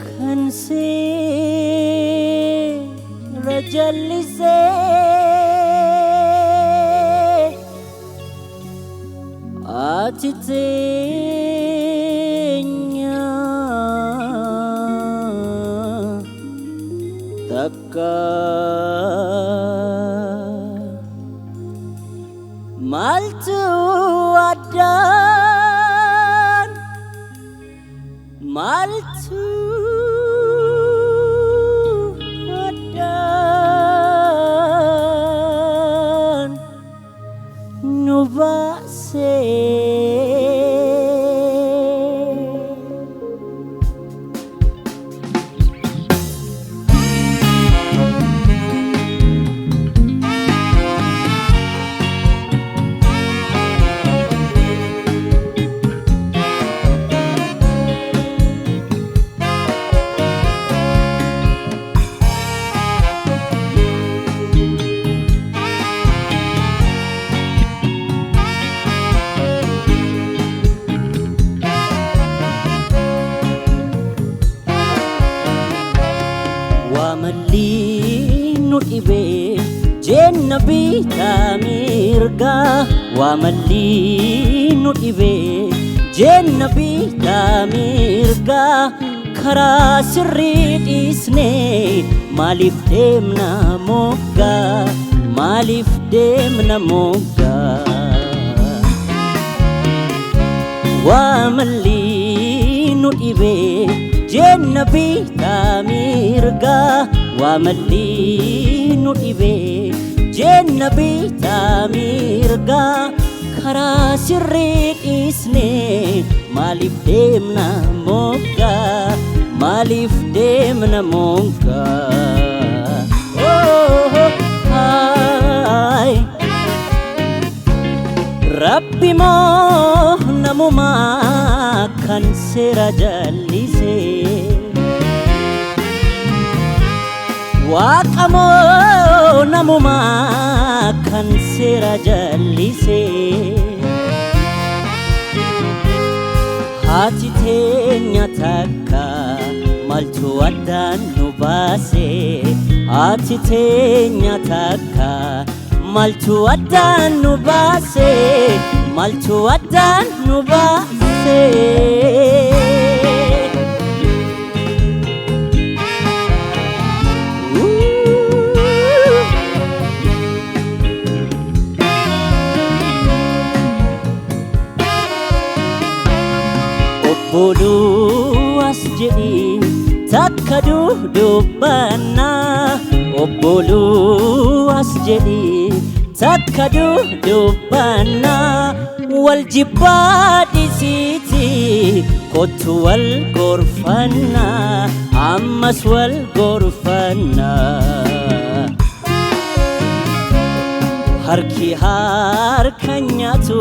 kansi rajallise atitenya takka maltu adan maltu adan nubase wamalinu ibe jennabi tamirga wamalinu ibe jennabi tamirga khara sirri isne malif demna mogga wamalinu ibe jennabi tamirga wamalinu ibe jennabi tamirga khara sirri isne malif demna mogga oh hai rabbi mo namuma kan sera jallise waqamo namuma kan sera jallise hati tenya takka maltu adan nubase hati tenya takka maltu adan nubase Bolu asjedi takadu dubana obolu asjedi takadu dubana wal jibadi siti kotu wal gorfana ammas wal gorfana harki harkanyatu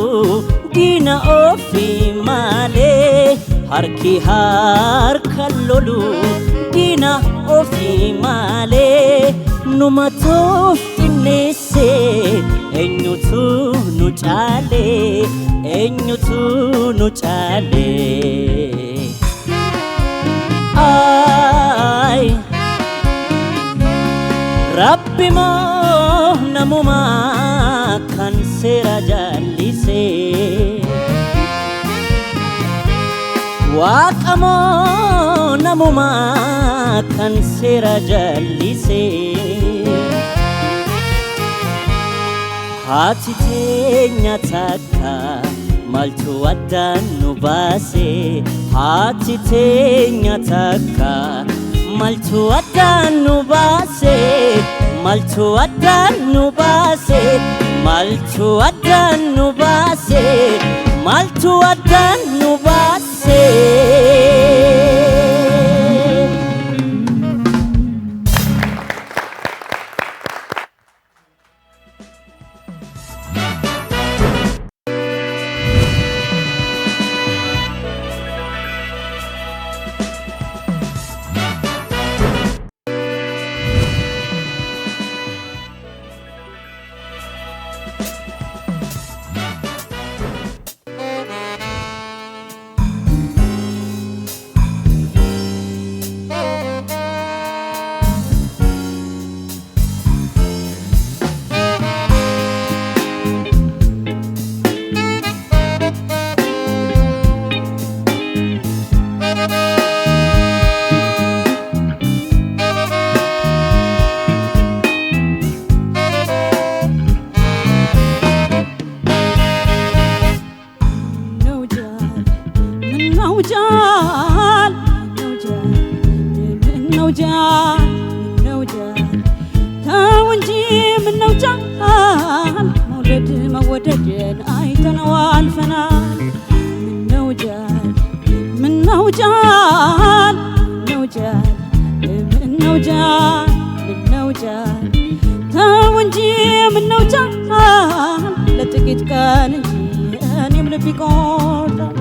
dina ofi male harki harkallolu dina ofi male numatof inese enyutu nu chale ay rabbi mo namuma kan sera jallise waqamo namuma kan sera jallise hati tenya takka maltu adan nubase hati tenya takka maltu adan nubase maltu adan nubase ምነው ጃል ምነው ጃል ምነው ጃል ተው እንጂ ምነው ጃል መውደድ መወደድን አይተነው አልፈናል ምነው ጃል ምነው ጃል ምነው ጃል ምነው ጃል ምነው ጃል ተው እንጂ ምነው ጃል ለጥቂት ቀን እንጂ እኔም ልብ ይቆርጣል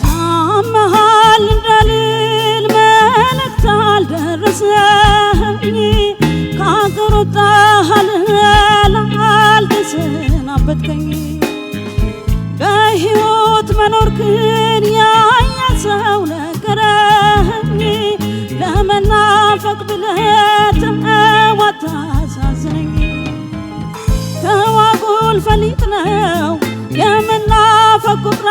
ታመሃል እንዳልል መልእክት አልደረሰኝ ከአገር ወጥተሃል አልተሰናበትከኝ በሕይወት መኖርክን ያየ ሰው ነገረኝ ለመናፈቅ ብለህ ተው አታሳዝነኝ ተዋጉል ፈሊጥ ነው የመናፈቅ ቁጥራ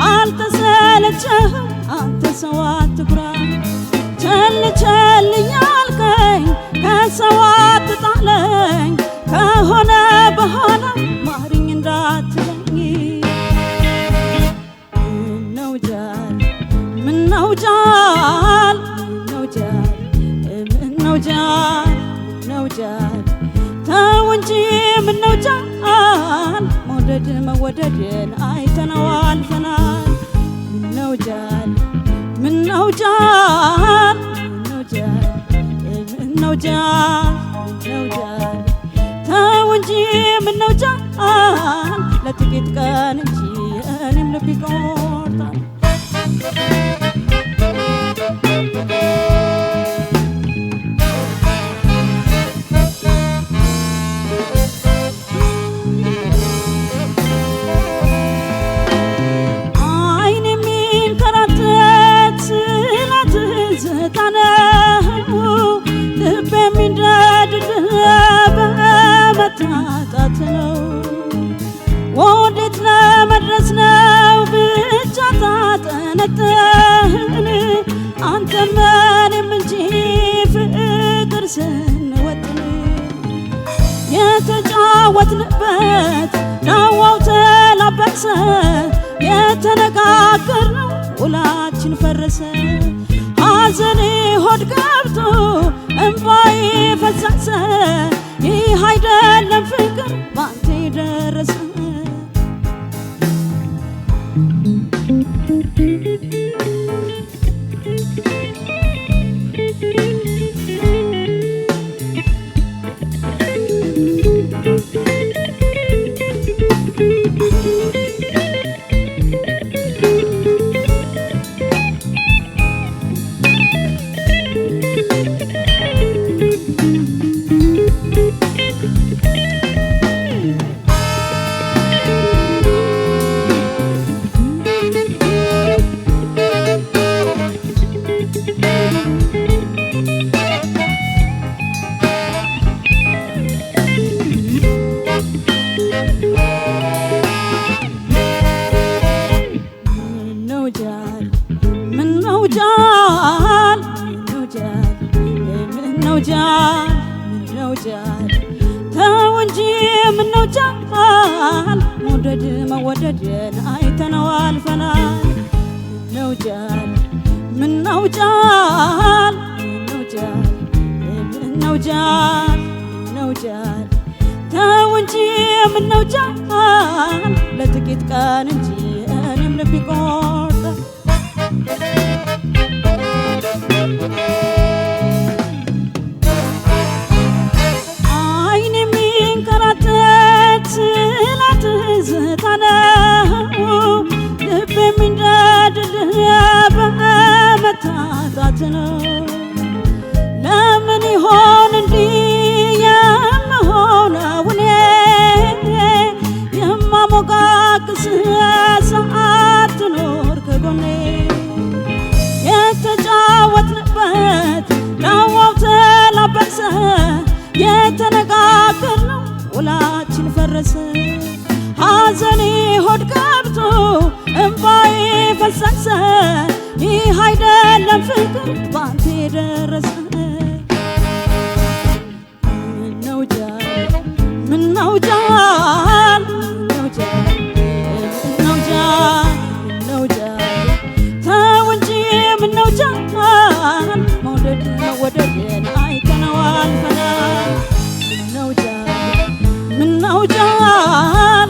አልተሰለቸህም አንተ ሰው አትኩራ ቸል ቸል እያልከኝ ከሰው አትጣለኝ ከሆነ በኋላ ማሪኝ እንዳትለኝ ምነው ጃል ምነው ጃል ምነው ጃል ምነው ጃል ምነው ጃል ተው እንጂ ምነው ጃል መውደድ መወደድን አይተነው አልፈናል ምነው ጃል ምነው ጃል ምነው ጃል ምነው ጃል ምነው ጃል ተው እንጂ ምነው ጃል ለጥቂት ቀን እንጂ እኔም ልብ ይቆርጣል አይን የሚንከራተት ስለ ትዝታ ነው ልብ የሚንደድድ በመታጣት ነው ወዴት ለመድረስ ነው ብቻ ታጠነጥን አንተም እኔም እንጂ ፍቅር ስንወጥን የተጫወትንበት ዳዋው ተላበሰ የተነጋገርነው ውላችን ፈረሰ ሐዘኔ ሆድ ገብቶ እንባዬ ፈሰሰ ይህ አይደለም ፍቅር ባንተ ደረሰ ምነው ጃል ምነው ጃል ምነው ጃል ምነው ጃል ተው እንጂ ምነው ጃል መውደድ መወደድን አይተነው አልፈናል ምነው ጃል ምነው ጃል ምነው ጃል ምነው ጃል ምነው ጃል ተው እንጂ ምነው ጃል ለጥቂት ቀን እንጂ እኔም ልብ ይቆርጣል አይን የሚንከራተት ስለ ትዝታ ነው ልብ የሚንደድድ በመታጣት ነው ለምን ይሆን እንዲህ የምሆነው እኔ የማሞጋግስ ሰዓት ትኖር ከጎኔ የተጫወትንበት ዳዋው ተላበሰ የተነጋገርነው ውላችን ፈረሰ ሐዘኔ ሆድ ገብቶ እንባዬ ፈሰሰ ይህ አይደለም ፍቅር ባንተ ደረሰ ምነው ጃል ጃን ምነው ጃን ተው እንጂ ምነው ጃን መውደድን አይተነው አልፈናል ምነው ጃን ምነው ጃን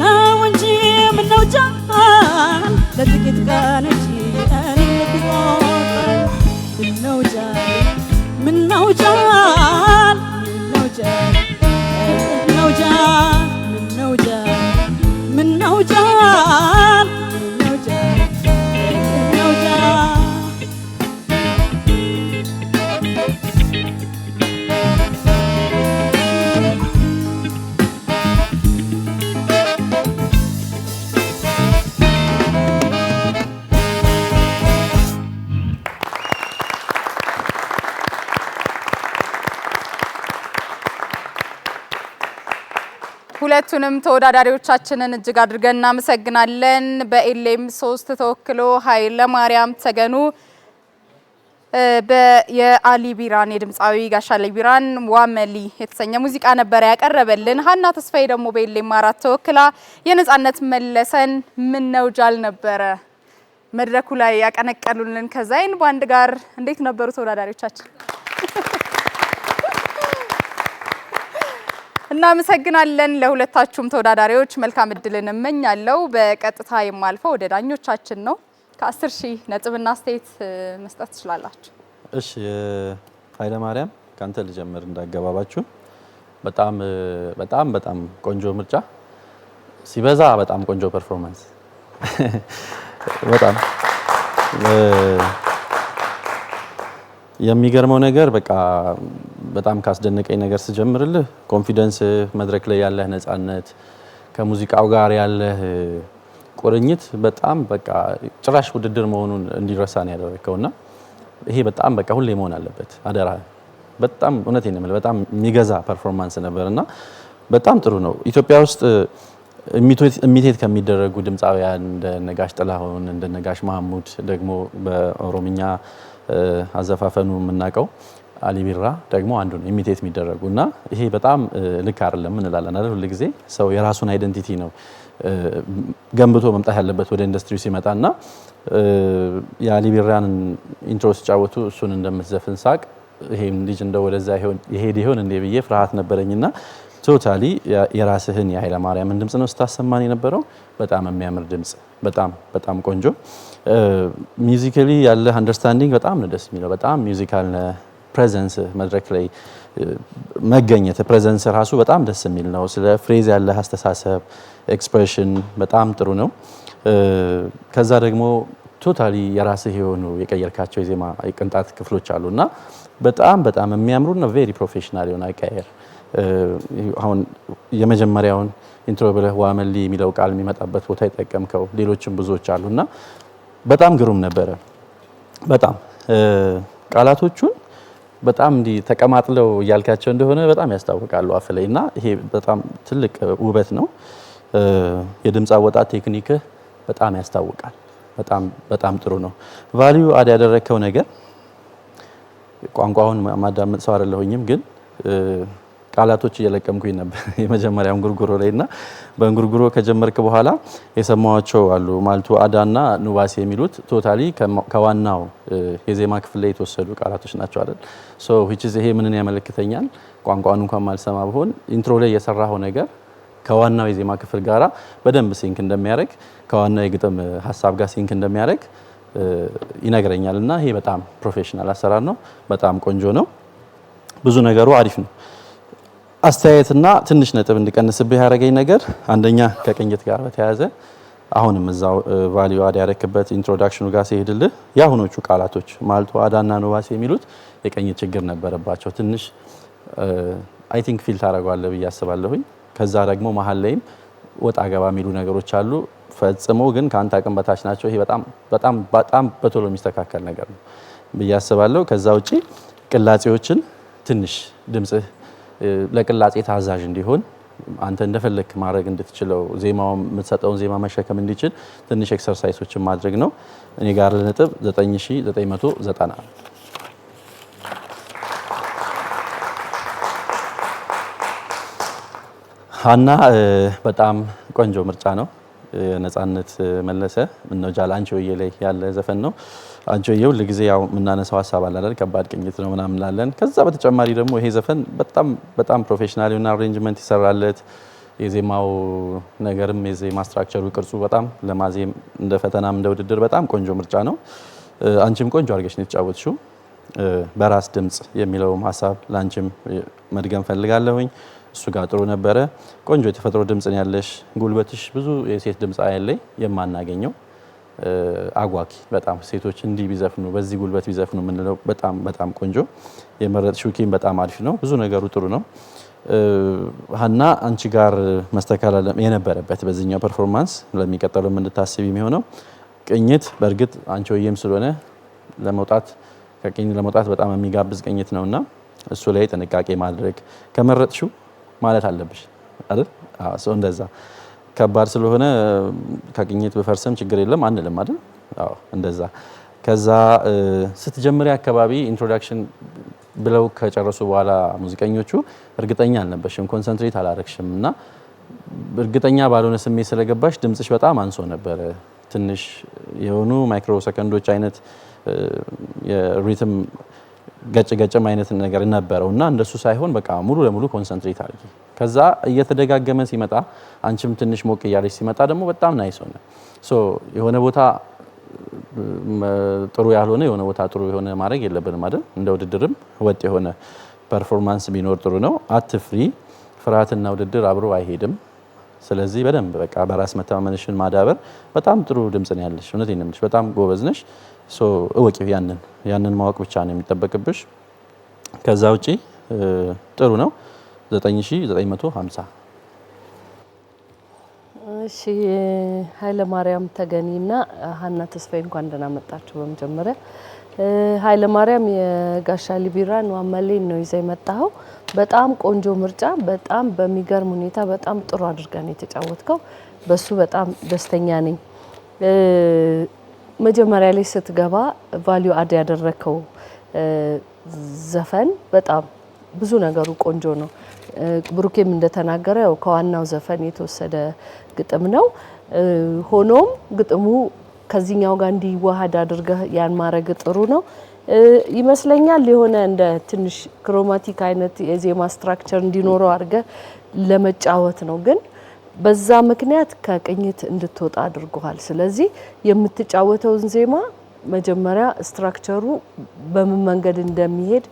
ተው እንጂ ምነው ጃን ለጥቂት ቀን እንጂ እኔ ልትቆጥር ምነው ጃን ምነው ጃን ምነው ጃን ምነው ጃን ምነው ጃን ምነው ጃን ምነው ጃን ምነው ጃን ሁለቱንም ተወዳዳሪዎቻችንን እጅግ አድርገን እናመሰግናለን። በኤልኤም 3 ተወክሎ ኃይለ ማርያም ተገኑ የአሊ ቢራን የድምፃዊ ጋሽ አሊ ቢራን ዋመሊ የተሰኘ ሙዚቃ ነበር ያቀረበልን። ሀና ተስፋዬ ደግሞ በኤልኤም 4 ተወክላ የነጻነት መለሰን ምነው ጃል ነበረ መድረኩ ላይ ያቀነቀሉልን ከዛይን ባንድ ጋር። እንዴት ነበሩ ተወዳዳሪዎቻችን? እናመሰግናለን። ለሁለታችሁም ተወዳዳሪዎች መልካም እድልን እመኛለሁ። በቀጥታ የማልፈው ወደ ዳኞቻችን ነው። ከ10,000 ነጥብና አስተያየት መስጠት ትችላላችሁ። እሺ ኃይለ ማርያም ካንተ ልጀምር እንዳገባባችሁ። በጣም ቆንጆ ምርጫ፣ ሲበዛ በጣም ቆንጆ ፐርፎርማንስ። የሚገርመው ነገር በጣም ካስደነቀኝ ነገር ስጀምርልህ ኮንፊደንስ፣ መድረክ ላይ ያለህ ነፃነት፣ ከሙዚቃው ጋር ያለህ ቁርኝት በጣም ጭራሽ ውድድር መሆኑን እንዲረሳ ነው ያደረከውና ይሄ በጣም ሁሌ መሆን አለበት አደራ። በጣም እውነቴን ነው የምልህ በጣም የሚገዛ ፐርፎርማንስ ነበርና በጣም ጥሩ ነው። ኢትዮጵያ ውስጥ ኢሚቴት ከሚደረጉ ድምፃውያን እንደ ነጋሽ ጥላሁን እንደ ነጋሽ መሐሙድ ደግሞ በኦሮምኛ አዘፋፈኑ የምናውቀው አሊ ቢራ ደግሞ አንዱ ነው ኢሚቴት የሚደረጉና ይሄ በጣም ልክ አይደለም እንላለን አይደል? ሁሉ ጊዜ ሰው የራሱን አይደንቲቲ ነው ገንብቶ መምጣት ያለበት ወደ ኢንዱስትሪው ሲመጣና የአሊ ቢራን ኢንትሮ ሲጫወቱ እሱን እንደምትዘፍን ሳቅ ይሄም ልጅ እንደው ወደዛ ይሄድ እንደ ብዬ ፍርሃት ነበረኝና ቶታሊ የራስህን የኃይለ ማርያምን ድምጽ ነው ስታሰማን የነበረው። በጣም የሚያምር ድምጽ፣ በጣም ቆንጆ ሚውዚካሊ ያለ አንደርስታንዲንግ በጣም ነው ደስ የሚለው። በጣም ሚውዚካል ፕሬዘንስ መድረክ ላይ መገኘት ፕሬዘንስ ራሱ በጣም ደስ የሚል ነው። ስለ ፍሬዝ ያለ አስተሳሰብ ኤክስፕሬሽን በጣም ጥሩ ነው። ከዛ ደግሞ ቶታሊ የራስህ የሆኑ የቀየርካቸው የዜማ ቅንጣት ክፍሎች አሉና በጣም የሚያምሩና ቬሪ ፕሮፌሽናል የሆነ አቀያየር። አሁን የመጀመሪያውን ኢንትሮ ብለህ ዋመሊ የሚለው ቃል የሚመጣበት ቦታ ይጠቀምከው፣ ሌሎችም ብዙዎች አሉና በጣም ግሩም ነበረ። በጣም ቃላቶቹን በጣም እንዲ ተቀማጥለው እያልካቸው እንደሆነ በጣም ያስታውቃሉ አፍ ላይና ይሄ በጣም ትልቅ ውበት ነው። የድምጽ አወጣት ቴክኒክህ በጣም ያስታውቃል። በጣም ጥሩ ነው። ቫልዩ አድ ያደረከው ነገር ቋንቋውን ማዳመጥ ሰው አይደለሁኝም ግን ቃላቶች እየለቀምኩኝ ነበር የመጀመሪያውን ጉርጉሮ ላይና በእንጉርጉሮ ከጀመርክ በኋላ የሰማዋቸው አሉ ማልቱ አዳና ኑባሴ የሚሉት ቶታሊ ከዋናው የዜማ ክፍል ላይ የተወሰዱ ቃላቶች ናቸው አይደል? ሶ which is ይሄ ምንን ያመለክተኛል? ቋንቋውን እንኳን ማልሰማ ብሆን ኢንትሮ ላይ የሰራው ነገር ከዋናው የዜማ ክፍል ጋራ በደንብ ሲንክ እንደሚያደርግ ከዋናው የግጥም ሐሳብ ጋር ሲንክ እንደሚያደርግ ይነግረኛልና ይሄ በጣም ፕሮፌሽናል አሰራር ነው። በጣም ቆንጆ ነው። ብዙ ነገሩ አሪፍ ነው። አስተያየትና ትንሽ ነጥብ እንዲቀንስብህ ያደረገኝ ነገር አንደኛ ከቅኝት ጋር በተያያዘ አሁንም እዛው ቫልዩ አድ ያደረክበት ኢንትሮዳክሽኑ ጋር ሲሄድልህ ያሁኖቹ ቃላቶች ማልቱ አዳና ኑባሴ የሚሉት የቅኝት ችግር ነበረባቸው። ትንሽ አይ ቲንክ ፊል ታደርገዋለህ ብዬ አስባለሁኝ። ከዛ ደግሞ መሀል ላይም ወጣ ገባ የሚሉ ነገሮች አሉ። ፈጽሞ ግን ከአንተ አቅም በታች ናቸው። ይሄ በጣም በቶሎ የሚስተካከል ነገር ነው ብዬ አስባለሁ። ከዛ ውጪ ቅላጼዎችን ትንሽ ድምጽህ ለቅላጼ ታዛዥ እንዲሆን አንተ እንደፈለክ ማድረግ እንድትችለው ዜማው የምትሰጠውን ዜማ መሸከም እንዲችል ትንሽ ኤክሰርሳይሶችን ማድረግ ነው። እኔ ጋር ለነጥብ 9990 ሀና በጣም ቆንጆ ምርጫ ነው። የነጻነት መለሰ ምነው ጃል አንቺ ሆዬ ላይ ያለ ዘፈን ነው። አንቺ ሆዬ ሁል ጊዜ ያው የምናነሳው ሀሳብ አለ አይደል? ከባድ ቅኝት ነው ምናምን ላለን። ከዛ በተጨማሪ ደግሞ ይሄ ዘፈን በጣም ፕሮፌሽናል የሆነ አሬንጅመንት ይሰራለት። የዜማው ነገርም የዜማ ስትራክቸሩ ቅርጹ በጣም ለማዜም እንደ ፈተናም እንደ ውድድር በጣም ቆንጆ ምርጫ ነው። አንቺም ቆንጆ አድርገሽ ነው የተጫወትሽው። በራስ ድምጽ የሚለውም ሀሳብ ላንቺም መድገም ፈልጋለሁኝ። እሱ ጋር ጥሩ ነበረ። ቆንጆ የተፈጥሮ ድምጽ ነው ያለሽ። ጉልበትሽ ብዙ የሴት ድምጽ ላይ የማናገኘው አጓጊ በጣም ሴቶች እንዲህ ቢዘፍኑ በዚህ ጉልበት ቢዘፍኑ የምንለው በጣም ቆንጆ የመረጥሽው ኪም በጣም አሪፍ ነው። ብዙ ነገሩ ጥሩ ነው። ሀና አንቺ ጋር መስተካከል የነበረበት በዚህኛው ፐርፎርማንስ ለሚቀጥለው እንድታስቢ የሚሆነው ቅኝት በእርግጥ አንቺ ሆዬም ስለሆነ ከቅኝት ለመውጣት በጣም የሚጋብዝ ቅኝት ነውና እሱ ላይ ጥንቃቄ ማድረግ ከመረጥሽው ማለት አለብሽ አይደል? አዎ እንደዛ ከባድ ስለሆነ ከቅኝት በፈርሰም ችግር የለም አንልም አይደል? አዎ እንደዛ። ከዛ ስትጀምሪ አካባቢ ኢንትሮዳክሽን ብለው ከጨረሱ በኋላ ሙዚቀኞቹ እርግጠኛ አልነበርሽም፣ ኮንሰንትሬት አላረግሽም እና እርግጠኛ ባልሆነ ስሜት ስለገባሽ ድምጽሽ በጣም አንሶ ነበረ። ትንሽ የሆኑ ማይክሮ ሰከንዶች አይነት የሪትም ገጭም አይነት ነገር ነበረው እና እንደሱ ሳይሆን በቃ ሙሉ ለሙሉ ኮንሰንትሬት አድርጊ። ከዛ እየተደጋገመ ሲመጣ አንቺም ትንሽ ሞቅ እያለች ሲመጣ ደግሞ በጣም ናይስ ሆነ። የሆነ ቦታ ጥሩ ያልሆነ የሆነ ቦታ ጥሩ የሆነ ማድረግ የለብንም አይደል? እንደ ውድድርም ወጥ የሆነ ፐርፎርማንስ ቢኖር ጥሩ ነው። አትፍሪ። ፍርሃትና ውድድር አብሮ አይሄድም። ስለዚህ በደንብ በቃ በራስ መተማመንሽን ማዳበር። በጣም ጥሩ ድምጽ ነው ያለሽ። እውነቴን ነው የምልሽ፣ በጣም ጎበዝ ነሽ። እወቂው። ያንን ማወቅ ብቻ ነው የሚጠበቅብሽ። ከዛ ውጪ ጥሩ ነው። 9950። እሺ ኃይለ ማርያም ተገኒና ሀና ተስፋዬ እንኳን ደህና መጣችሁ። በመጀመሪያ ኃይለ ማርያም የጋሻ ሊቢራን ዋመሌን ነው ይዘህ የመጣኸው። በጣም ቆንጆ ምርጫ፣ በጣም በሚገርም ሁኔታ በጣም ጥሩ አድርገን የተጫወትከው። በሱ በጣም ደስተኛ ነኝ። መጀመሪያ ላይ ስትገባ ቫልዩ አድ ያደረከው ዘፈን በጣም ብዙ ነገሩ ቆንጆ ነው። ብሩኬም እንደተናገረ ያው ከዋናው ዘፈን የተወሰደ ግጥም ነው። ሆኖም ግጥሙ ከዚህኛው ጋር እንዲዋሃድ አድርገህ ያን ማድረግ ጥሩ ነው ይመስለኛል። የሆነ እንደ ትንሽ ክሮማቲክ አይነት የዜማ ስትራክቸር እንዲኖረው አድርገህ ለመጫወት ነው፣ ግን በዛ ምክንያት ከቅኝት እንድትወጣ አድርጓል። ስለዚህ የምትጫወተውን ዜማ መጀመሪያ ስትራክቸሩ በምን መንገድ እንደሚሄድ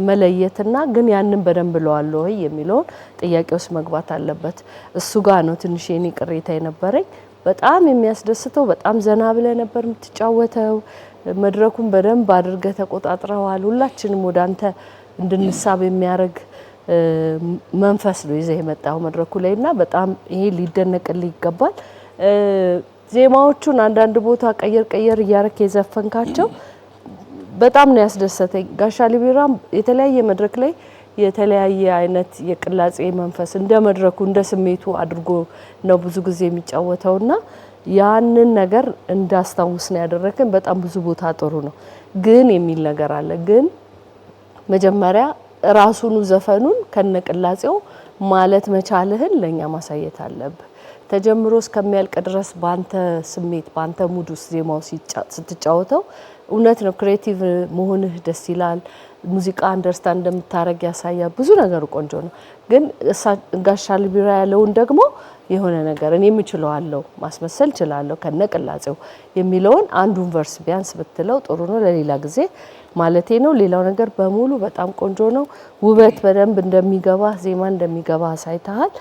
መለየትና ግን ያንን በደንብ ለዋለው ወይ የሚለውን ጥያቄ ውስጥ መግባት አለበት። እሱ ጋር ነው ትንሽ የኔ ቅሬታ የነበረኝ። በጣም የሚያስደስተው በጣም ዘና ብለ ነበር የምትጫወተው። መድረኩን በደንብ አድርገህ ተቆጣጥረዋል። ሁላችንም ወደ አንተ እንድንሳብ የሚያደርግ መንፈስ ነው ይዘህ የመጣው መድረኩ ላይና በጣም ይሄ ሊደነቅልህ ይገባል። ዜማዎቹን አንዳንድ ቦታ ቀየር እያረክ የዘፈንካቸው በጣም ነው ያስደሰተኝ። ጋሻ ሊቢራም የተለያየ መድረክ ላይ የተለያየ አይነት የቅላጼ መንፈስ እንደ መድረኩ እንደ ስሜቱ አድርጎ ነው ብዙ ጊዜ የሚጫወተውና ያንን ነገር እንዳስታውስ ነው ያደረከን። በጣም ብዙ ቦታ ጥሩ ነው ግን የሚል ነገር አለ። ግን መጀመሪያ ራሱኑ ዘፈኑን ከነቅላጼው ማለት መቻልህን ለኛ ማሳየት አለብህ። ተጀምሮ እስከሚያልቅ ድረስ ባንተ ስሜት ባንተ ሙድ ውስጥ ዜማው ስትጫወተው እውነት ነው ክሬቲቭ መሆንህ ደስ ይላል። ሙዚቃ አንደርስታንድ እንደምታረግ ያሳያል። ብዙ ነገር ቆንጆ ነው። ግን ጋሻ ሊቢራ ያለውን ደግሞ የሆነ ነገር እኔ የምችለዋለሁ ማስመሰል እችላለሁ ከነቅላጼው የሚለውን አንዱን ቨርስ ቢያንስ ብትለው ጥሩ ነው። ለሌላ ጊዜ ማለቴ ነው። ሌላው ነገር በሙሉ በጣም ቆንጆ ነው። ውበት በደንብ እንደሚገባ ዜማ እንደሚገባ አሳይተሃል።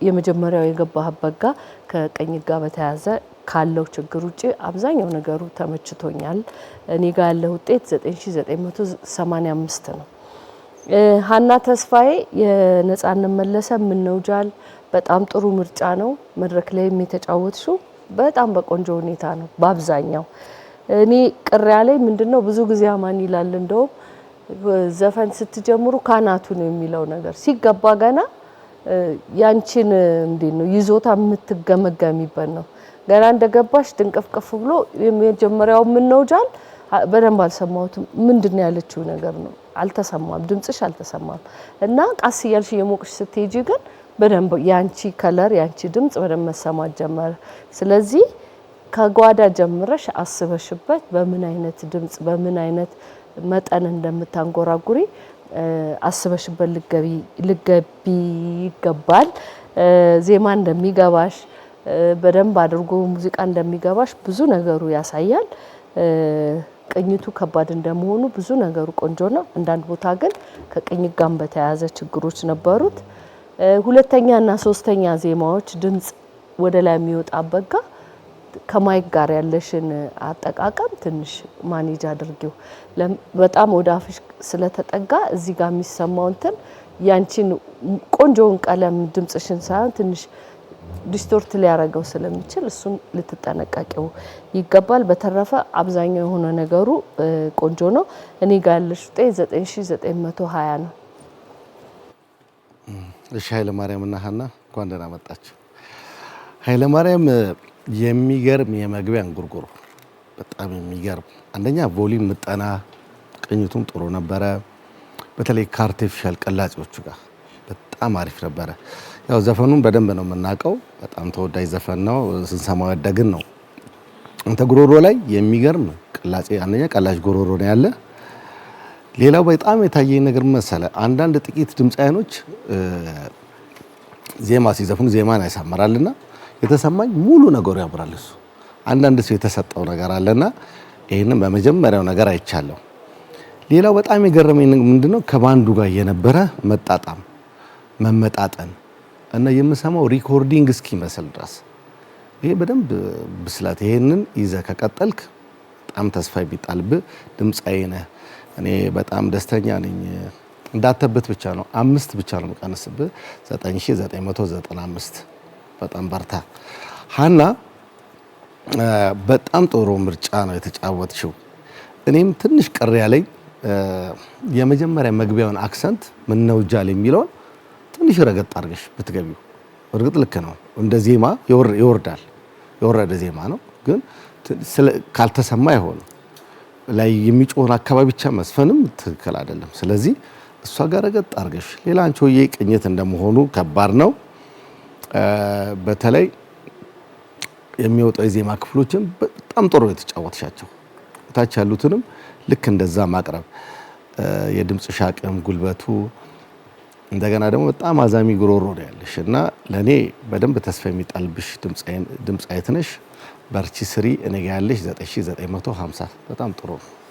የመጀመሪያው የገባህበት ጋር ከቀኝ ጋር በተያያዘ ካለው ችግር ውጪ አብዛኛው ነገሩ ተመችቶኛል። እኔ ጋር ያለው ውጤት 9985 ነው። ሀና ተስፋዬ የነጻነት መለሰ ምነው ጃል በጣም ጥሩ ምርጫ ነው። መድረክ ላይም የተጫወትሽው በጣም በቆንጆ ሁኔታ ነው። በአብዛኛው እኔ ቅር ያለኝ ምንድነው ብዙ ጊዜ አማን ይላል እንደው ዘፈን ስትጀምሩ ካናቱ ነው የሚለው ነገር ሲገባ ገና ያንቺን እንዴት ነው ይዞታ የምትገመገሚበት ነው። ገና እንደገባሽ ድንቅፍቅፍ ብሎ የመጀመሪያው ምነው ጃል በደንብ አልሰማሁትም። ምንድነው ያለችው ነገር ነው አልተሰማም፣ ድምጽሽ አልተሰማም። እና ቃስ እያልሽ የሞቅሽ ስትሄጂ ግን በደንብ ያንቺ ከለር ያንቺ ድምጽ በደንብ መሰማት ጀመረ። ስለዚህ ከጓዳ ጀምረሽ አስበሽበት በምን አይነት ድምጽ በምን አይነት መጠን እንደምታንጎራጉሪ አስበሽበት ልገቢ ይገባል። ዜማ እንደሚገባሽ በደንብ አድርጎ ሙዚቃ እንደሚገባሽ ብዙ ነገሩ ያሳያል። ቅኝቱ ከባድ እንደመሆኑ ብዙ ነገሩ ቆንጆ ነው። አንዳንድ ቦታ ግን ከቅኝት ጋር በተያያዘ ችግሮች ነበሩት። ሁለተኛ እና ሶስተኛ ዜማዎች ድምጽ ወደ ላይ የሚወጣበት ጋር ከማይክ ጋር ያለሽን አጠቃቀም ትንሽ ማኔጅ አድርጊው። በጣም ወደ አፍሽ ስለተጠጋ እዚህ ጋር የሚሰማው እንትን ያንቺን ቆንጆውን ቀለም ድምጽሽን ሳይሆን ትንሽ ዲስቶርት ሊያረገው ስለሚችል እሱን ልትጠነቀቂው ይገባል። በተረፈ አብዛኛው የሆነ ነገሩ ቆንጆ ነው። እኔ ጋር ያለሽ ውጤት 9920 ነው። እሺ ኃይለማርያም እና ሀና እንኳን ደህና መጣችሁ። ኃይለማርያም የሚገርም የመግቢያ እንጉርጉሮ በጣም የሚገርም አንደኛ ቮሊዩም ምጠና ቅኝቱም ጥሩ ነበረ። በተለይ ከአርቲፊሻል ቅላጼዎቹ ጋር በጣም አሪፍ ነበረ። ያው ዘፈኑን በደንብ ነው የምናውቀው፣ በጣም ተወዳጅ ዘፈን ነው፣ ስንሰማው ያደግን ነው። አንተ ጉሮሮ ላይ የሚገርም ቅላጼ አንደኛ ቀላጅ ጉሮሮ ነው ያለ። ሌላው በጣም የታየኝ ነገር መሰለ አንዳንድ ጥቂት ድምፃውያኖች ዜማ ሲዘፍኑ ዜማን ያሳምራልና የተሰማኝ ሙሉ ነገሩ ያምራል። እሱ አንዳንድ ሰው የተሰጠው ነገር አለና ይሄንን በመጀመሪያው ነገር አይቻለሁ። ሌላው በጣም የገረመኝ ምንድነው ከባንዱ ጋር የነበረ መጣጣም መመጣጠን እና የምሰማው ሪኮርዲንግ እስኪመስል ድረስ ይሄ በደንብ ብስላት። ይሄንን ይዘህ ከቀጠልክ በጣም ተስፋ የሚጣልብህ ድምፃዊ ነህ። እኔ በጣም ደስተኛ ነኝ። እንዳተበት ብቻ ነው 5 ብቻ ነው የምቀንስብህ 9995 በጣም በርታ። ሀና በጣም ጥሩ ምርጫ ነው የተጫወትሽው። እኔም ትንሽ ቅር ያለኝ የመጀመሪያ መግቢያውን አክሰንት ምነው ጃል የሚለውን ትንሽ ረገጥ አድርገሽ ብትገቢው። እርግጥ ልክ ነው እንደ ዜማ ይወርዳል፣ የወረደ ዜማ ነው፣ ግን ካልተሰማ አይሆንም። ላይ የሚጮህ አካባቢ ብቻ መስፈንም ትክክል አይደለም። ስለዚህ እሷ ጋር ረገጥ አድርገሽ ሌላ አንቺዬ ቅኝት እንደመሆኑ ከባድ ነው። በተለይ የሚወጣው የዜማ ክፍሎችን በጣም ጥሩ የተጫወትሻቸው፣ ታች ያሉትንም ልክ እንደዛ ማቅረብ የድምጽ ሻቅም ጉልበቱ እንደገና ደግሞ በጣም አዛሚ ጉሮሮ ነው ያለሽ እና ለኔ በደንብ ተስፋ የሚጣልብሽ ድምጻዊት ነሽ። በርቺ ስሪ። እኔ ጋር ያለሽ 9950 በጣም ጥሩ ነው።